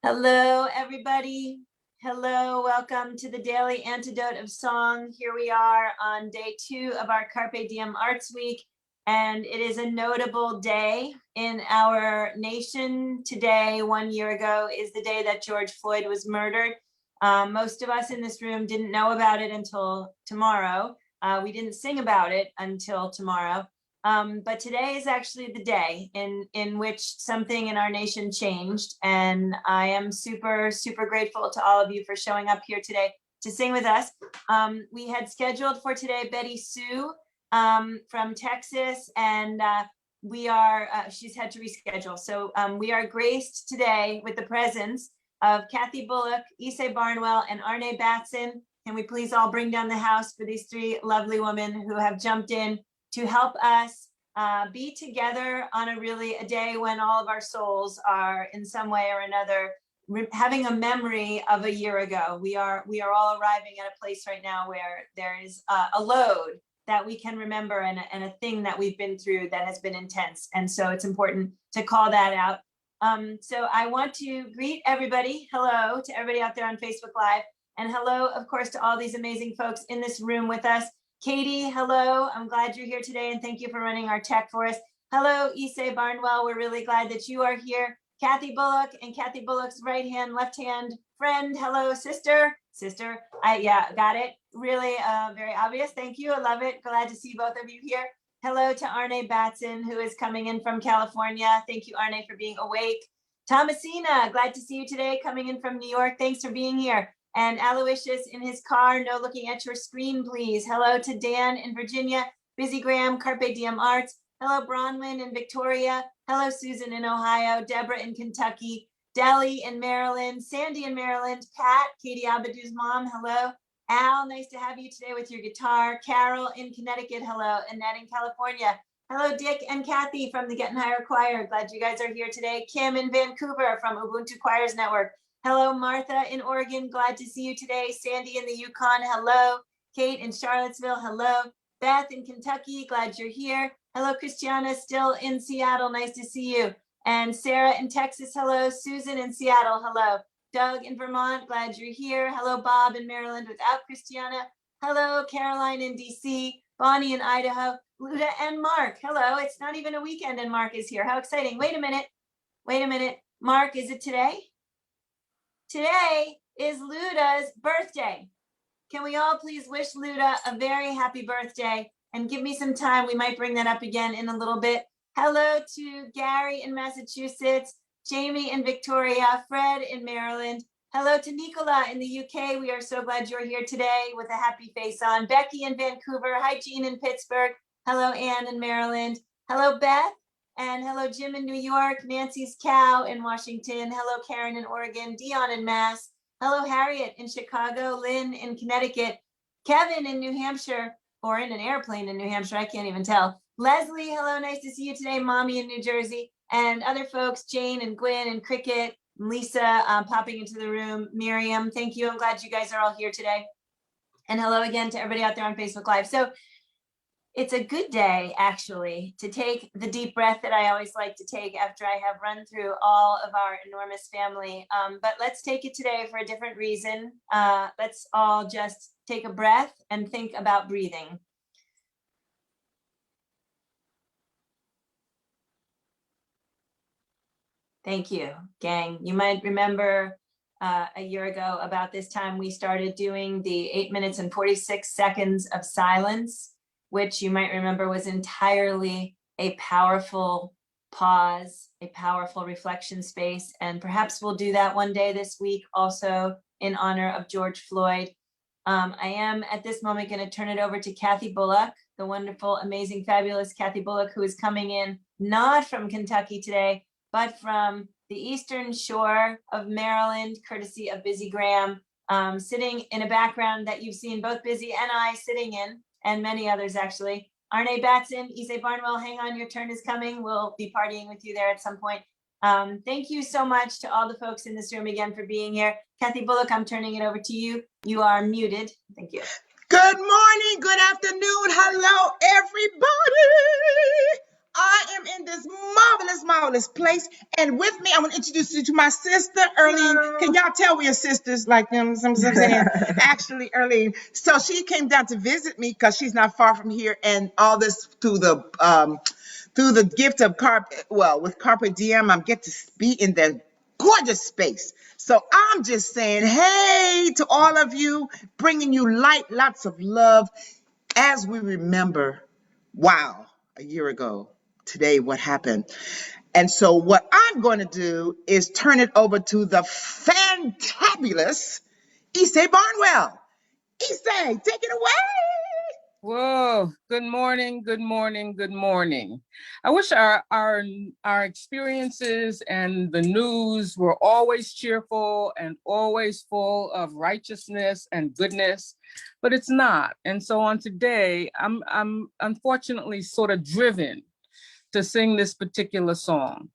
Hello, everybody. Hello, welcome to the Daily Antidote of Song. Here we are on day 2 of our Carpe Diem Arts Week, and it is a notable day in our nation. Today, 1 year ago, is the day that George Floyd was murdered. Most of us in this room didn't know about it until tomorrow. We didn't sing about it until tomorrow. But today is actually the day in which something in our nation changed. And I am super, super grateful to all of you for showing up here today to sing with us. We had scheduled for today Betty Sue from Texas, and she's had to reschedule. So we are graced today with the presence of Kathy Bullock, Ysaye Barnwell, and Arnae Batson. Can we please all bring down the house for these 3 lovely women who have jumped in to help us be together on a day when all of our souls are in some way or another having a memory of a year ago. We are all arriving at a place right now where there is a load that we can remember and a thing that we've been through that has been intense. And so it's important to call that out. So I want to greet everybody. Hello to everybody out there on Facebook Live. And hello, of course, to all these amazing folks in this room with us. Katie, hello. I'm glad you're here today, and thank you for running our tech for us. Hello, Ysaye Barnwell. We're really glad that you are here. Kathy Bullock and Kathy Bullock's right hand, left hand friend. Hello, sister. Yeah, got it. Really very obvious. Thank you. I love it. Glad to see both of you here. Hello to Arnae Batson, who is coming in from California. Thank you, Arnae, for being awake. Thomasina, glad to see you today, coming in from New York. Thanks for being here. And Aloysius in his car, no looking at your screen, please. Hello to Dan in Virginia, Busy Graham, Carpe Diem Arts. Hello, Bronwyn in Victoria. Hello, Susan in Ohio, Deborah in Kentucky, Deli in Maryland, Sandy in Maryland, Pat, Katie Abadou's mom, hello. Al, nice to have you today with your guitar. Carol in Connecticut, hello. Annette in California. Hello, Dick and Kathy from the Getting Higher Choir. Glad you guys are here today. Kim in Vancouver from Ubuntu Choirs Network. Hello, Martha in Oregon. Glad to see you today. Sandy in the Yukon. Hello. Kate in Charlottesville. Hello. Beth in Kentucky. Glad you're here. Hello, Christiana, still in Seattle. Nice to see you. And Sarah in Texas. Hello. Susan in Seattle. Hello. Doug in Vermont. Glad you're here. Hello, Bob in Maryland without Christiana. Hello, Caroline in DC. Bonnie in Idaho. Luda and Mark. Hello. It's not even a weekend and Mark is here. How exciting. Wait a minute. Mark, is it today? Today is Luda's birthday. Can we all please wish Luda a very happy birthday and give me some time? We might bring that up again in a little bit. Hello to Gary in Massachusetts, Jamie in Victoria, Fred in Maryland. Hello to Nicola in the UK. We are so glad you're here today with a happy face on. Becky in Vancouver. Hi, Jean in Pittsburgh. Hello, Anne in Maryland. Hello, Beth. And hello, Jim in New York, Nancy's Cow in Washington. Hello, Karen in Oregon, Dion in Mass. Hello, Harriet in Chicago, Lynn in Connecticut, Kevin in New Hampshire, or in an airplane in New Hampshire, I can't even tell. Leslie, hello, nice to see you today. Mommy in New Jersey, and other folks, Jane and Gwen and Cricket, Lisa popping into the room, Miriam, thank you. I'm glad you guys are all here today. And hello again to everybody out there on Facebook Live. So it's a good day, actually, to take the deep breath that I always like to take after I have run through all of our enormous family. But let's take it today for a different reason. Let's all just take a breath and think about breathing. Thank you, gang. You might remember a year ago about this time we started doing the 8 minutes and 46 seconds of silence, which you might remember was entirely a powerful pause, a powerful reflection space. And perhaps we'll do that one day this week also in honor of George Floyd. I am at this moment going to turn it over to Kathy Bullock, the wonderful, amazing, fabulous Kathy Bullock, who is coming in not from Kentucky today, but from the Eastern Shore of Maryland, courtesy of Busy Graham, sitting in a background that you've seen both Busy and I sitting in, and many others actually. Arnae Batson, Ysaye Barnwell, hang on, your turn is coming. We'll be partying with you there at some point. Thank you so much to all the folks in this room again for being here. Kathy Bullock, I'm turning it over to you. You are muted. Thank you. Good morning, good afternoon, hello everybody. I am in in this marvelous place. And with me, I'm going to introduce you to my sister, Earlene. Can y'all tell we're sisters like them? Some saying, actually, Earlene. So she came down to visit me because she's not far from here, and all this through the gift of with Carpe Diem, I get to be in that gorgeous space. So I'm just saying, hey to all of you, bringing you light, lots of love as we remember, wow, a year ago today, what happened. And so what I'm going to do is turn it over to the fantabulous Ysaye Barnwell. Ysaye, take it away. Whoa, good morning, good morning, good morning. I wish our experiences and the news were always cheerful and always full of righteousness and goodness, but it's not. And so on today, I'm unfortunately sort of driven to sing this particular song.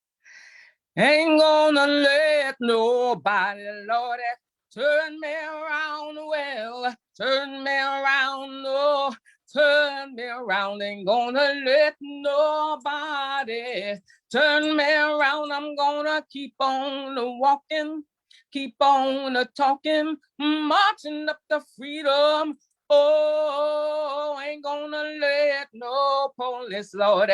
Ain't gonna let nobody, Lord, turn me around, well, turn me around, no, turn me around. Ain't gonna let nobody turn me around. I'm gonna keep on walking, keep on talking, marching up to freedom. Oh, ain't gonna let no police, Lord,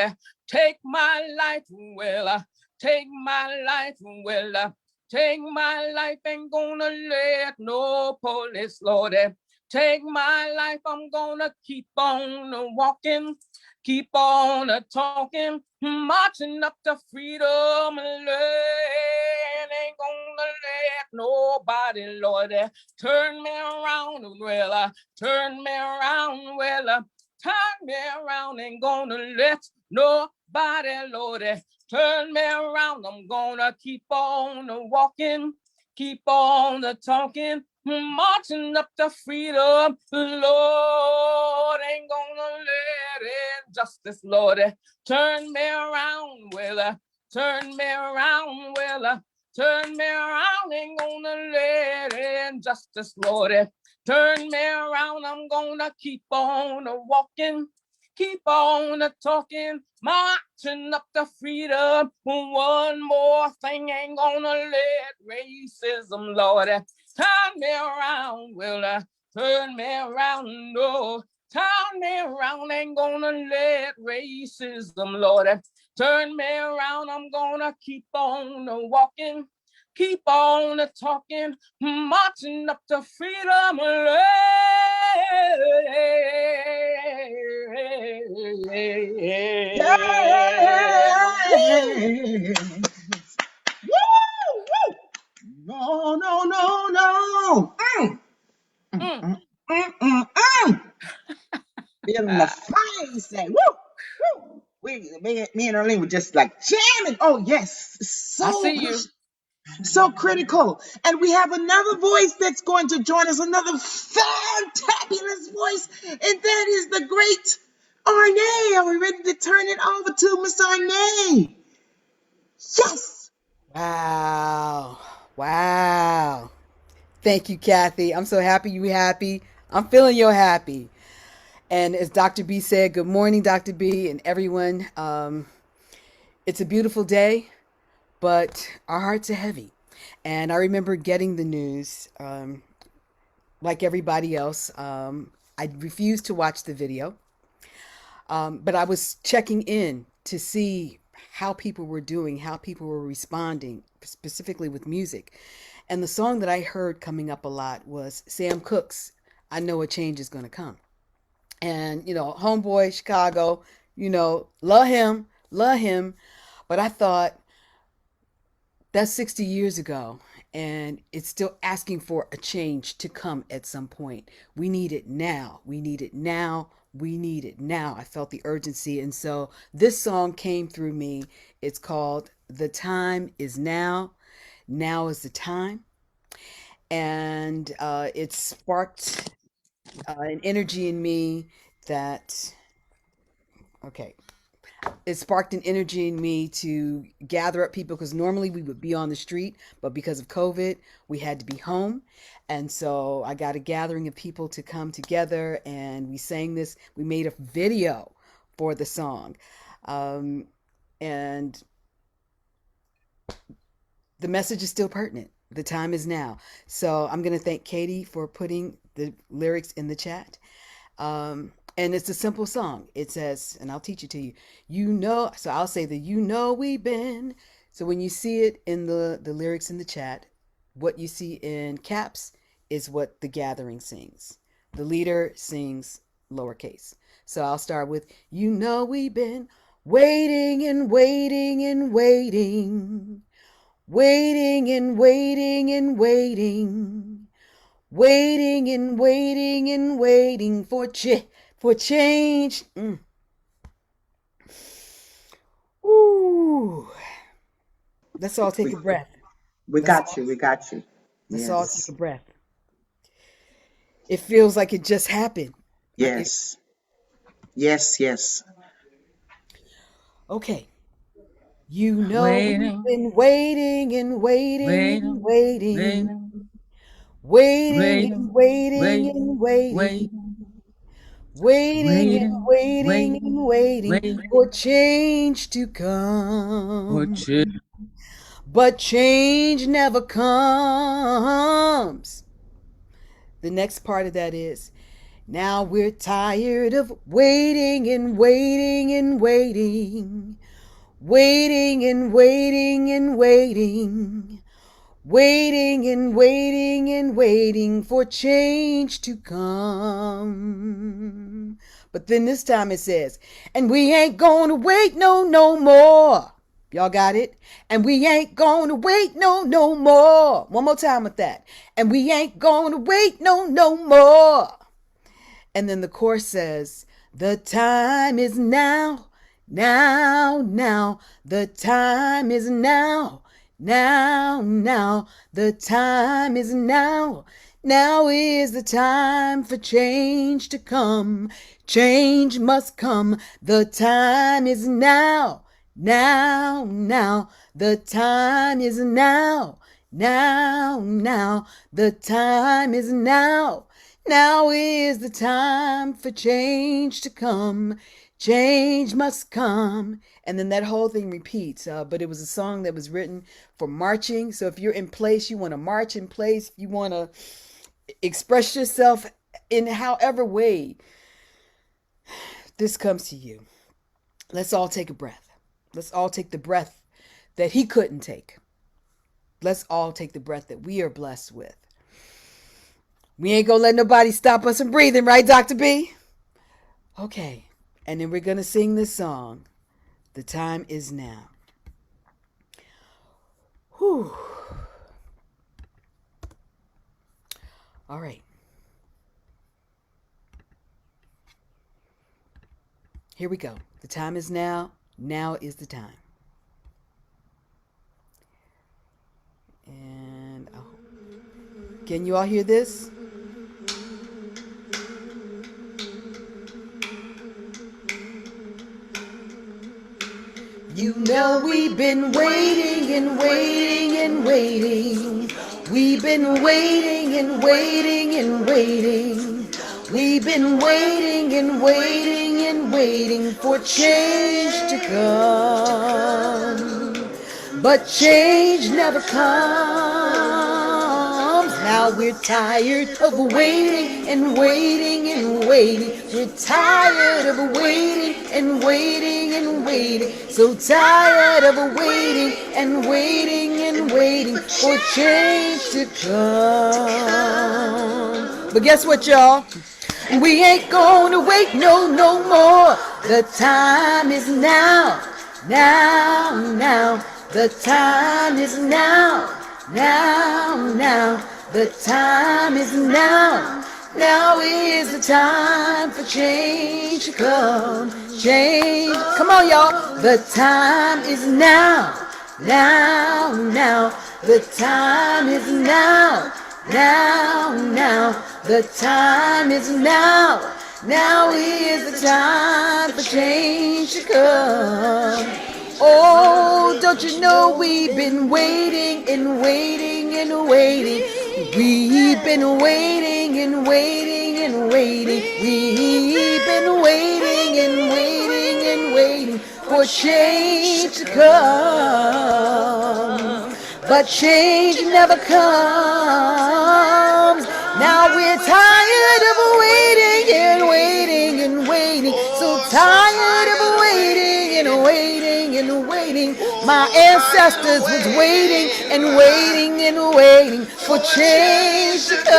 take my life, well, take my life, well, take my life, ain't gonna let no police, Lord, take my life. I'm gonna keep on walking, keep on talking, marching up to freedom land. Ain't gonna let nobody, Lord, turn me around, well, turn me around, well, turn me around. Ain't gonna let nobody, Lord, turn me around. I'm gonna keep on walking, keep on talking, marching up to freedom. Lord, ain't gonna let injustice, Lord, turn me around, well, turn me around, well, turn me around. Ain't gonna let injustice, Lord, turn me around. I'm gonna keep on walking, keep on talking, marching up to freedom. One more thing, ain't gonna let racism, Lord, turn me around, well, turn me around, no, turn me around. Ain't gonna let racism, Lord, turn me around. I'm gonna keep on walking, keep on talking, marching up to freedom. Woo, woo. No, no, no, no. Feeling the fire, you say. Woo, woo. Me and Arlene were just like jamming. Oh, yes. I see you. So critical. And we have another voice that's going to join us, another fantabulous voice, and that is the great Arnae. Are we ready to turn it over to Miss Arnae? Yes. Wow. Wow. Thank you, Kathy. I'm so happy you happy. I'm feeling you're happy. And as Dr. B said, good morning, Dr. B, and everyone. It's a beautiful day, but our hearts are heavy. And I remember getting the news, like everybody else. I refused to watch the video, but I was checking in to see how people were doing, how people were responding, specifically with music. And the song that I heard coming up a lot was Sam Cooke's I Know a Change is Gonna Come. And, homeboy, Chicago, love him, love him. But I thought, that's 60 years ago, and it's still asking for a change to come at some point. We need it now. We need it now. We need it now. I felt the urgency. And so this song came through me. It's called The Time Is Now. Now is the time. And it sparked an energy in me that, okay, it sparked an energy in me to gather up people because normally we would be on the street, but because of COVID, we had to be home. And so I got a gathering of people to come together and we sang this. We made a video for the song. Um, And the message is still pertinent. The time is now. So I'm going to thank Katie for putting the lyrics in the chat. And it's a simple song. It says, and I'll teach it to you. You know, so I'll say the you know we've been. So when you see it in the lyrics in the chat, what you see in caps is what the gathering sings. The leader sings lowercase. So I'll start with, you know we've been waiting and waiting and waiting. Waiting and waiting and waiting. Waiting and waiting and waiting for change. Ooh. Let's all take a breath. We got you. We got you. Let's all take a breath. It feels like it just happened. Yes. Yes, yes. Okay. You know we've been waiting and waiting and waiting. Waiting and waiting and waiting. Waiting and waiting and waiting for change to come. But change never comes. The next part of that is, now we're tired of waiting and waiting and waiting. Waiting and waiting and waiting. Waiting and waiting and waiting for change to come. But then this time it says, and we ain't gonna wait no more. Y'all got it? And we ain't gonna wait no more. One more time with that. And we ain't gonna wait no more. And then the chorus says, the time is now, now. The time is now. Now, the time is now. Now is the time for change to come. Change must come. The time is now. Now, the time is now. Now, the time is now. Now is the time for change to come. Change must come. And then that whole thing repeats. But it was a song that was written for marching. So if you're in place, you want to march in place, you want to express yourself in however way this comes to you. Let's all take a breath. Let's all take the breath that he couldn't take. Let's all take the breath that we are blessed with. We ain't gonna let nobody stop us from breathing, right, Dr. B? Okay. And then we're going to sing this song. The time is now. Whew. All right. Here we go. The time is now. Now is the time. And can you all hear this? You know we've been waiting and waiting and waiting. We've been waiting and waiting and waiting. We've been waiting and waiting and waiting for change to come. But change never comes. Now we're tired of waiting and waiting and waiting. We're tired of waiting and waiting and waiting. So tired of waiting and waiting and waiting for change to come. But guess what, y'all? We ain't gonna wait no more. The time is now. Now. The time is now. Now. The time is now. Now is the time for change to come. Change. Come on, y'all. The time is now. Now. The time is now. Now. The time is now. Now is the time for change to come. Oh, don't you know we've been waiting and waiting and waiting. We've been waiting and waiting and waiting. We've been waiting and waiting and waiting for for change to come. But change never comes. Now we're tired of waiting and waiting and waiting. So tired of waiting and waiting and waiting. My ancestors was waiting and waiting and waiting for change to come.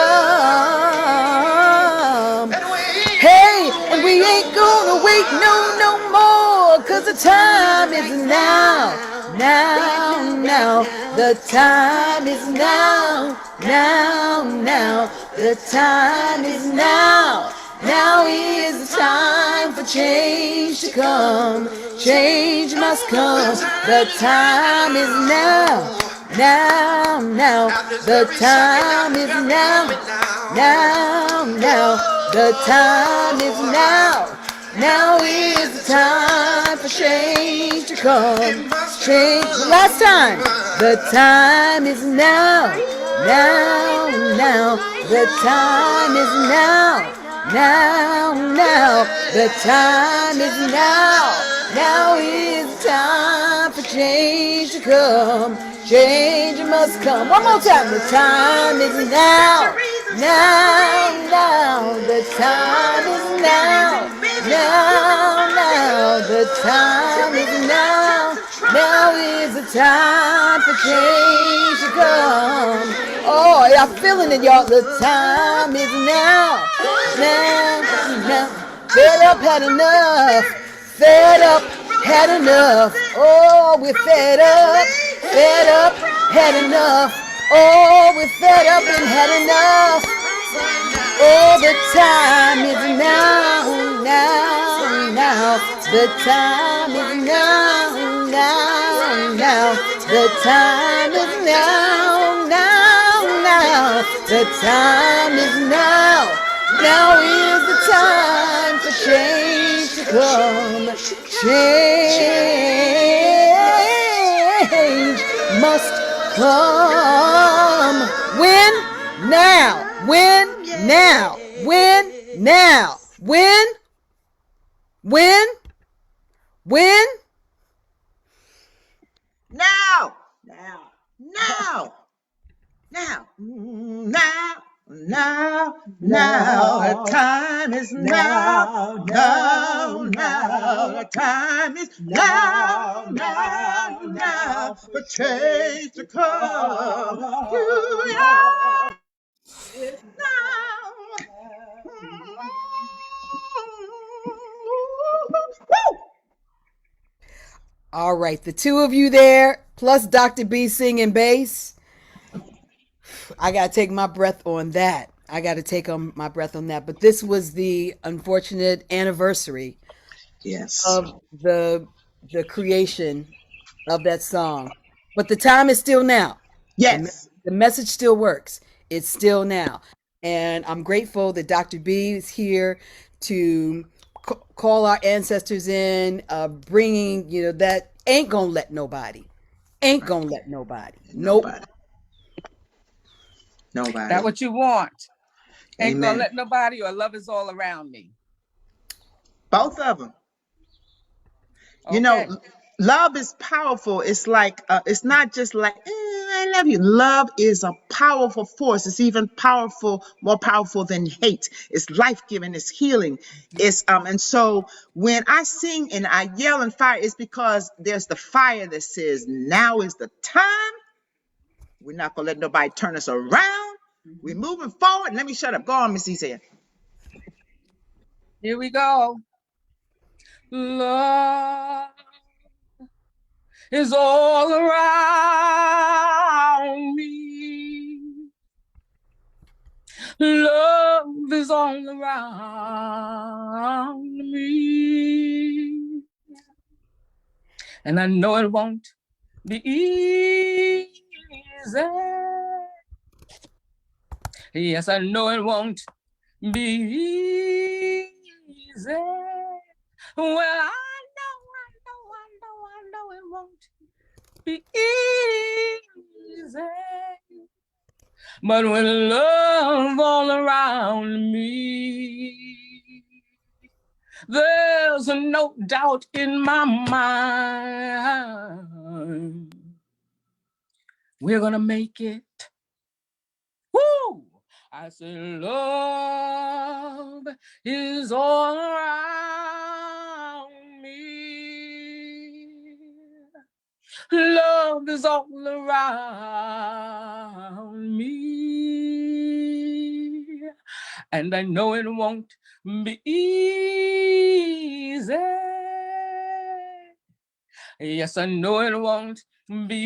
Hey, and we ain't gonna wait no more, 'cause the time is now, now. The time is now, now. The time is now. Now is the time for change to come. Change must come. The time is now, now. The time is now, now. The time is now. Now is the time for change to come. Change. Last time. The time is now, now. The time is now, now. The time is now. Now is the time for change to come. Change must come. One more time. The time is now, now. The time is now, now. The time is now. Now is the time for change to come. Oh, y'all feeling it, y'all. The time is now, now. Fed up, had enough. Fed up, had enough. Oh, we're fed up, had enough. Oh, we're fed up and had enough. Oh, the time is now. The time is now. The time is now. The time is now. Now is the time for change to come. Change must come. When? Now. When? Now. When? Now. When? When? When? Now. The time is now. The time is now. For change to come. It's now. All right, the two of you there, plus Dr. B singing bass. I got to take my breath on that. But this was the unfortunate anniversary of the creation of that song. But the time is still now. Yes. The message still works. It's still now. And I'm grateful that Dr. B is here to call our ancestors in, bringing, that ain't gonna let nobody. Nope. Nobody. That what you want? Ain't Amen. gonna let nobody, or love is all around me? Both of them. Okay. Love is powerful. It's like, it's not just like, I love you. Love is a powerful force. It's even more powerful than hate. It's life-giving, it's healing. And so when I sing and I yell and fire, it's because there's the fire that says, now is the time. We're not gonna let nobody turn us around. We're moving forward. Let me shut up. Go on, Miss Ysaye. Here we go. Love is all around me. Love is all around me. And I know it won't be easy. Yes, I know it won't be easy. Well, I know it won't be easy. But when love all around me, There's no doubt in my mind. We're gonna make it. Woo! I said, love is all around me. Love is all around me. And I know it won't be easy. Yes, I know it won't be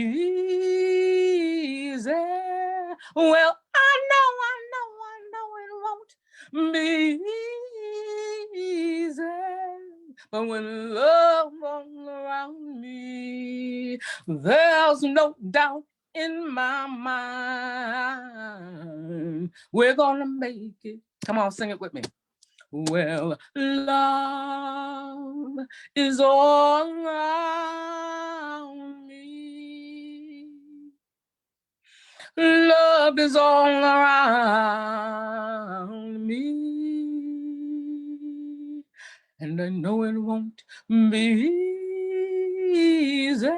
easy. Well, I know it won't be easy. But when love all around me, there's no doubt in my mind. We're gonna make it. Come on, sing it with me. Well, love is all around me. Love is all around me. And I know it won't be easy.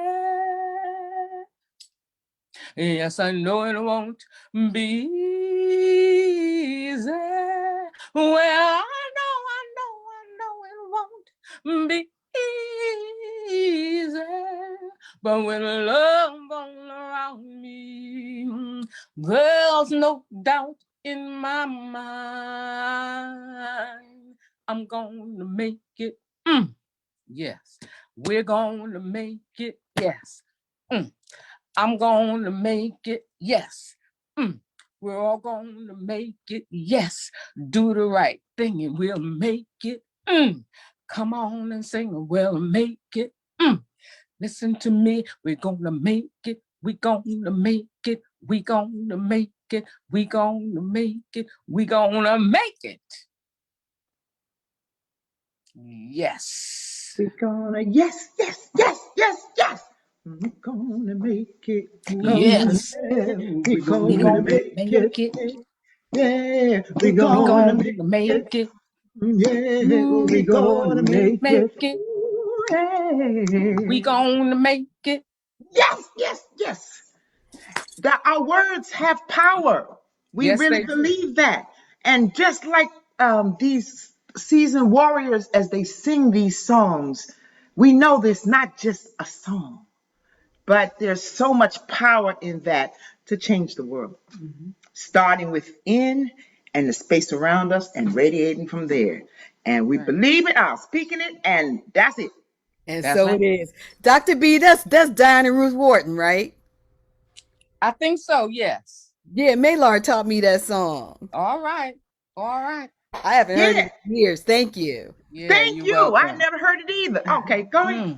Yes, I know it won't be easy. Well, I know it won't be easy. But when love all around me, there's no doubt in my mind. I'm gonna make it. Yes, we're gonna make it. Yes. I'm gonna make it, yes. We're all gonna make it, yes. Do the right thing and we'll make it. Come on and sing, we'll make it. Listen to me, we're gonna make it. We're gonna make it. We're gonna make it. We're gonna make it. We're gonna make it. Yes. We're gonna, yes, yes, yes, yes, yes. We're gonna make it. Yes. We're We're gonna make it. Yeah, we're gonna make it. Yeah, we're gonna make it. We gonna make it. Yes, yes, yes. That our words have power. We Yes, really they do. believe that. And just like these seasoned warriors, as they sing these songs, we know there's not just a song, but there's so much power in that to change the world, starting within and the space around us and radiating from there. And we believe it, I'm speaking it, and that's it. And That's so right. it is. Dr. B, that's Diana Ruth Wharton, right? I think so, yes. Yeah, Maylard taught me that song. All right. All right. I haven't heard Yeah, it in years. Thank you. Yeah, thank you're you. I welcome. never heard it either. Okay, go ahead. Mm.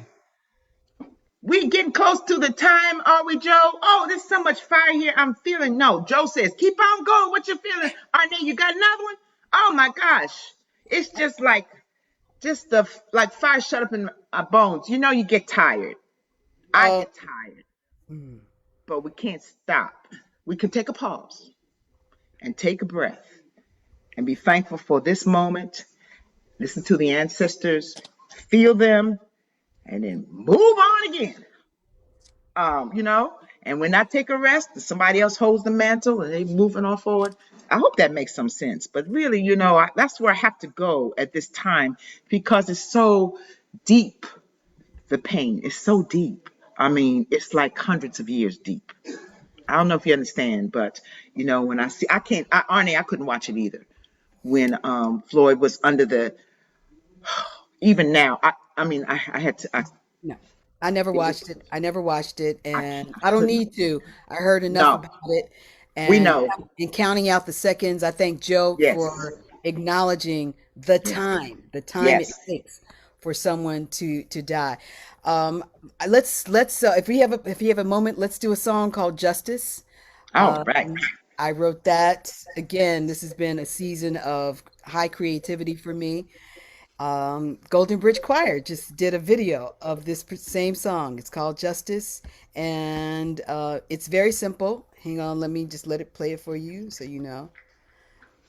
We getting close to the time, are we, Joe? Oh, there's so much fire here. I'm feeling. No, Joe says, keep on going. What you feeling? Arnae, you got another one? Oh my gosh. It's just like the like fire shut up in my bones. You know, you get tired. I Oh, get tired, but we can't stop. We can take a pause and take a breath and be thankful for this moment. Listen to the ancestors, feel them, and then move on again. You know, and when I take a rest, somebody else holds the mantle and they moving on forward. I hope that makes some sense. But really, you know, that's where I have to go at this time because it's so deep. The pain is so deep. I mean, it's like hundreds of years deep. I don't know if you understand, but you know, when I see, Arnie, I couldn't watch it either. When Floyd was under the, even now, I had to, no. I never it watched was, it. I never watched it, and I I don't couldn't. need to. I heard enough No, about it, we and know. counting out the seconds. I thank Joe Yes, for acknowledging yes, the time it yes. takes for someone to die. Um, let's if you have a moment, let's do a song called Justice. All right. I wrote that again. This has been a season of high creativity for me. Golden Bridge Choir just did a video of this same song. It's called Justice, and it's very simple. Hang on, let it play it for you so you know.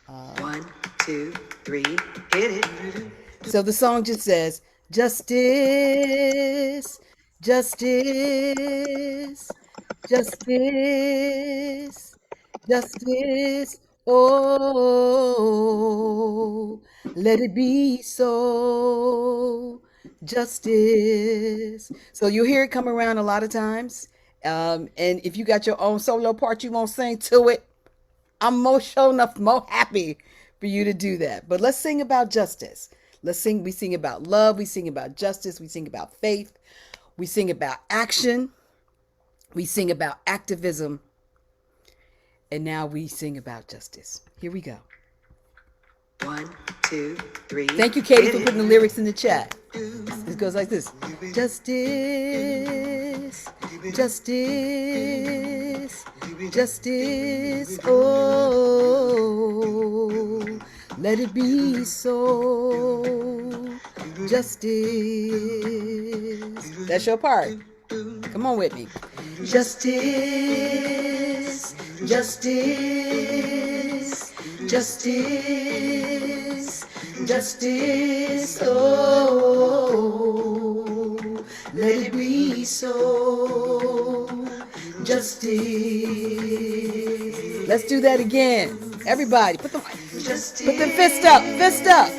1, 2, 3, hit it. So the song just says, justice, justice, justice, justice. Oh, let it be so. Justice. So you'll hear it come around a lot of times. And if you got your own solo part you won't sing to it, I'm more sure enough, more happy for you to do that. But let's sing about justice. Let's sing. We sing about love. We sing about justice. We sing about faith. We sing about action. We sing about activism. And now we sing about justice. Here we go. 1, 2, 3. Thank you, Katie, for putting the lyrics in the chat. It goes like this. Justice, justice, justice. Oh, let it be so. Justice. That's your part. Come on with me. Justice, justice, justice, justice. Oh, let it be so. Justice. Let's do that again. Everybody, put the fist up, fist up.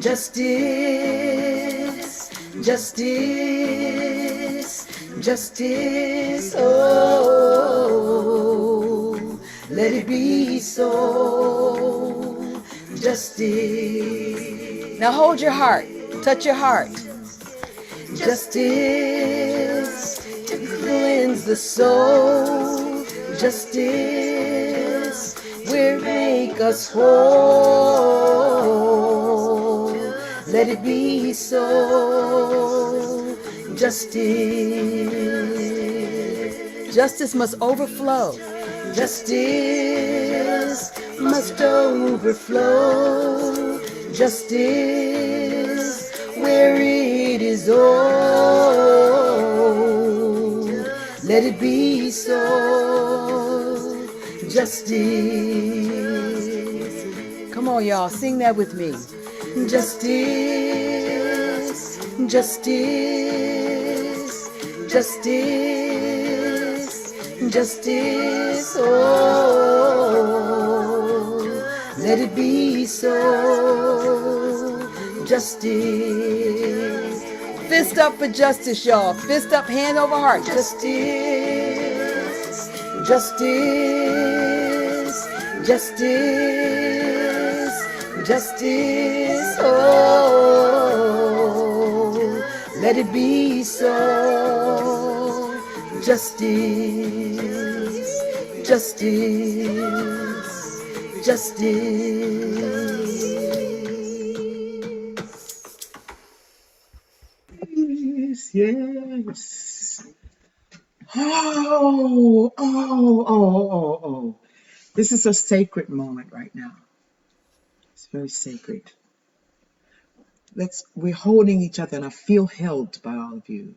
Justice, justice, justice. Oh, let it be so. Justice. Now hold your heart, touch your heart. Justice to cleanse the soul. Justice will make us whole. Let it be so. Justice. Justice must overflow. Justice must overflow. Justice where it is old. Let it be so. Justice. Come on, y'all, sing that with me. Justice, justice, justice, justice. Oh, let it be so. Justice. Fist up for justice, y'all. Fist up, hand over heart. Justice, justice, justice, justice. Oh, let it be so. Justice, justice, justice. Yes. Oh. This is a sacred moment right now. It's very sacred. We're holding each other, and I feel held by all of you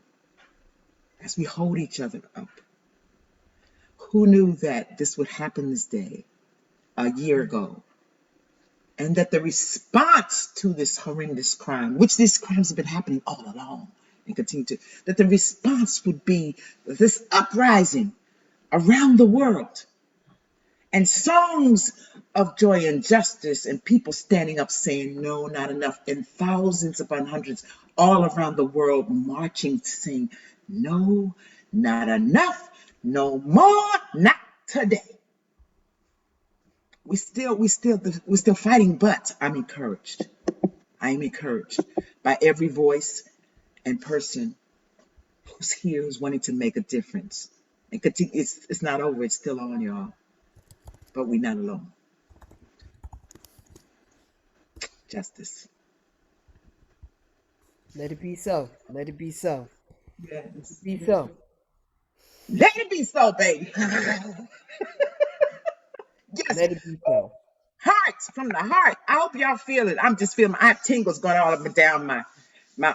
as we hold each other up. Who knew that this would happen this day a year ago? And that the response to this horrendous crime, which these crimes have been happening all along and continue to, that the response would be this uprising around the world and songs of joy and justice and people standing up saying, no, not enough, and thousands upon hundreds all around the world marching, saying, no, not enough, no more, not today. We're still fighting, but I'm encouraged. I am encouraged by every voice and person who's here, who's wanting to make a difference. And continue, it's not over, it's still on, y'all. But we're not alone. Justice. Let it be so. Let it be so. Yes. Be so. Let it be so, baby. Yes. Let it be so. Hearts from the heart. I hope y'all feel it. I'm just feeling, I have tingles going all up and down my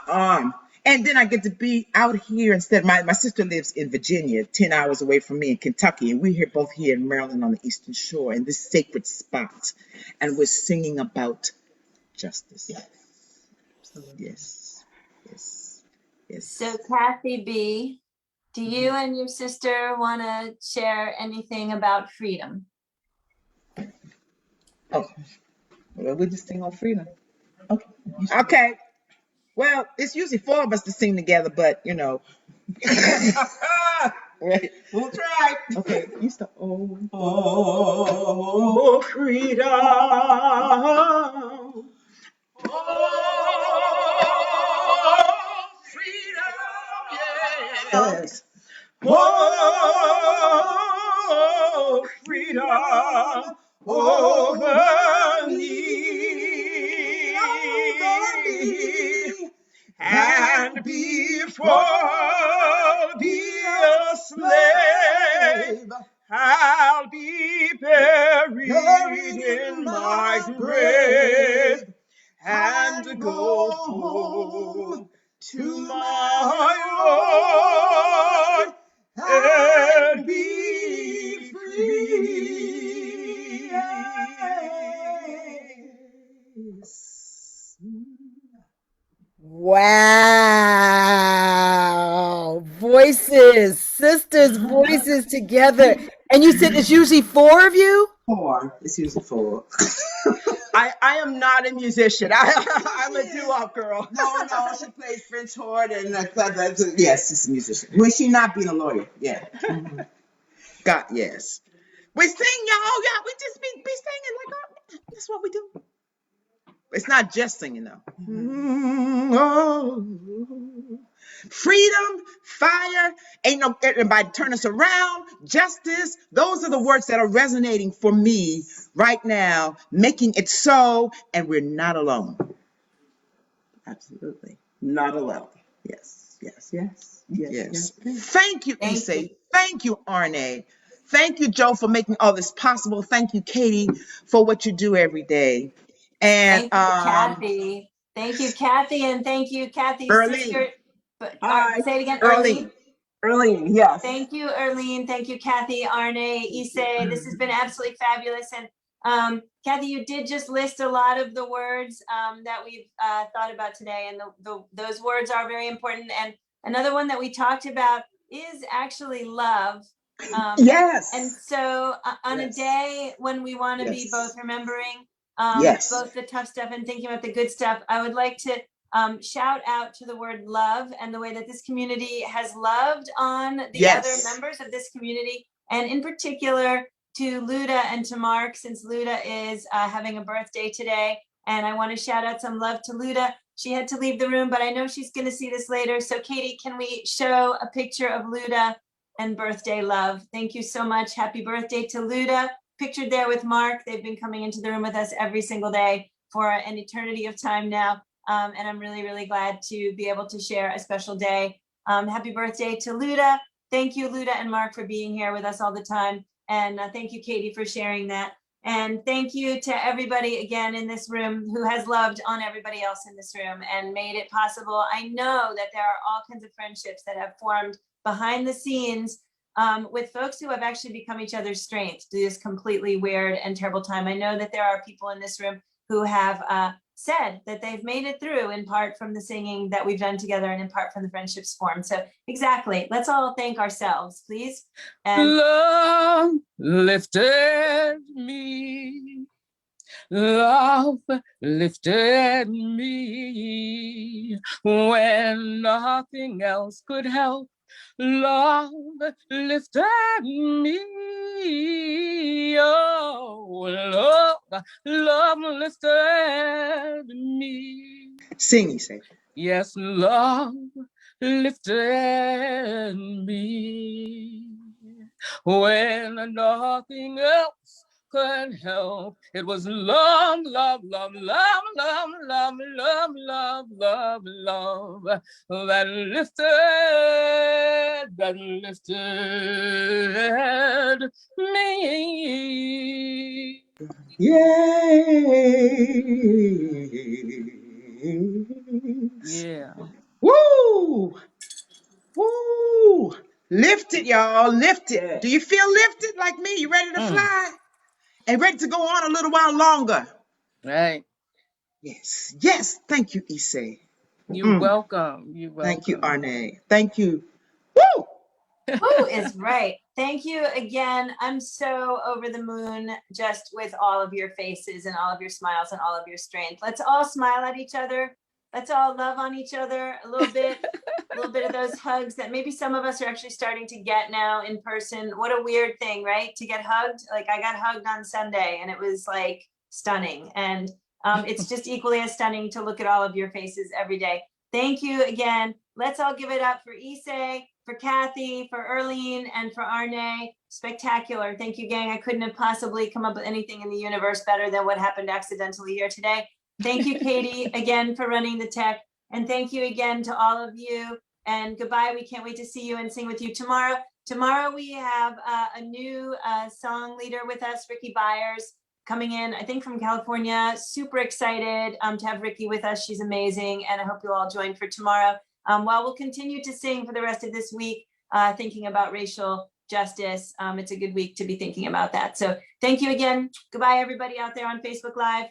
arm. And then I get to be out here instead. My sister lives in Virginia, 10 hours away from me in Kentucky. And we're both here in Maryland on the Eastern Shore in this sacred spot. And we're singing about justice. Yes. Yes. Yes. Yes. So Kathy B, do you and your sister want to share anything about freedom? Oh, well, we just sing on freedom. Okay. Okay. Well, it's usually four of us to sing together, but you know. Right. We'll try. Okay. You start. Oh, freedom. Oh, freedom. Yes. Oh, freedom over me. And before I'll be a slave, I'll be buried in my grave and go home to my Lord and be free. Yes. Wow. Voices, sisters' voices together. And you said it's usually four of you? Four. It's usually four. I am not a musician. I'm a doo-wop girl. No, she plays French horn and yes, she's a musician. When she not being a lawyer, yeah. God, yes. We sing, y'all. Yeah, we just be singing like that's what we do. It's not just singing though. Oh. Freedom, fire, ain't no everybody turn us around, justice. Those are the words that are resonating for me right now, making it so, and we're not alone. Absolutely. Not alone. Yes, yes, yes, yes. Yes. Thank you, Thank Ysaye. you. Thank you, Arnae. Thank you, Joe, for making all this possible. Thank you, Katie, for what you do every day. And Thank you, Kathy. Thank you, Kathy, and thank you, Kathy's sister. Earlene. But Hi. say it again, Earlene. Earlene. Earlene, yes. Thank you, Earlene. Thank you, Kathy, Arnae, Ysaye. This has been absolutely fabulous. And Kathy, you did just list a lot of the words that we've thought about today. And those words are very important. And another one that we talked about is actually love. Yes. And so on a Yes. day when we want to be Yes. both remembering Yes. both the tough stuff and thinking about the good stuff, I would like to shout out to the word love and the way that this community has loved on the Yes. other members of this community, and in particular to Luda and to Mark, since Luda is having a birthday today. And I want to shout out some love to Luda. She had to leave the room, but I know she's going to see this later. So Katie, can we show a picture of Luda and birthday love? Thank you so much. Happy birthday to Luda. Pictured there with Mark. They've been coming into the room with us every single day for an eternity of time now. And I'm really, really glad to be able to share a special day. Happy birthday to Luda. Thank you, Luda and Mark, for being here with us all the time. And thank you, Katie, for sharing that. And thank you to everybody again in this room who has loved on everybody else in this room and made it possible. I know that there are all kinds of friendships that have formed behind the scenes with folks who have actually become each other's strength through this completely weird and terrible time. I know that there are people in this room who have said that they've made it through in part from the singing that we've done together and in part from the friendships formed. So exactly, let's all thank ourselves, please. And love lifted me. Love lifted me when nothing else could help. Love lifted me. Oh, love lifted me. Sing, Ysaye. Yes, love lifted me when nothing else could help. It was love, love, love, love, love, love, love, love, love, love that lifted me. Yay. Yeah. Woo! Woo! Lift it, y'all. Lift it. Do you feel lifted like me? You ready to fly? And ready to go on a little while longer? Right. Yes. Yes. Thank you, Ysaye. You're welcome. You're Thank you, welcome. Arnae. Thank you. Woo! Woo is right. Thank you again. I'm so over the moon just with all of your faces and all of your smiles and all of your strength. Let's all smile at each other. Let's all love on each other a little bit of those hugs that maybe some of us are actually starting to get now in person. What a weird thing, right? To get hugged. Like I got hugged on Sunday and it was like stunning. And it's just equally as stunning to look at all of your faces every day. Thank you again. Let's all give it up for Ysaye, for Kathy, for Erlene, and for Arnae. Spectacular. Thank you, gang. I couldn't have possibly come up with anything in the universe better than what happened accidentally here today. Thank you, Katie, again for running the tech. And thank you again to all of you. And goodbye. We can't wait to see you and sing with you tomorrow. Tomorrow we have a new song leader with us, Ricky Byers, coming in, I think from California. Super excited to have Ricky with us. She's amazing. And I hope you'll all join for tomorrow. While we'll continue to sing for the rest of this week, thinking about racial justice. It's a good week to be thinking about that. So thank you again. Goodbye, everybody out there on Facebook Live.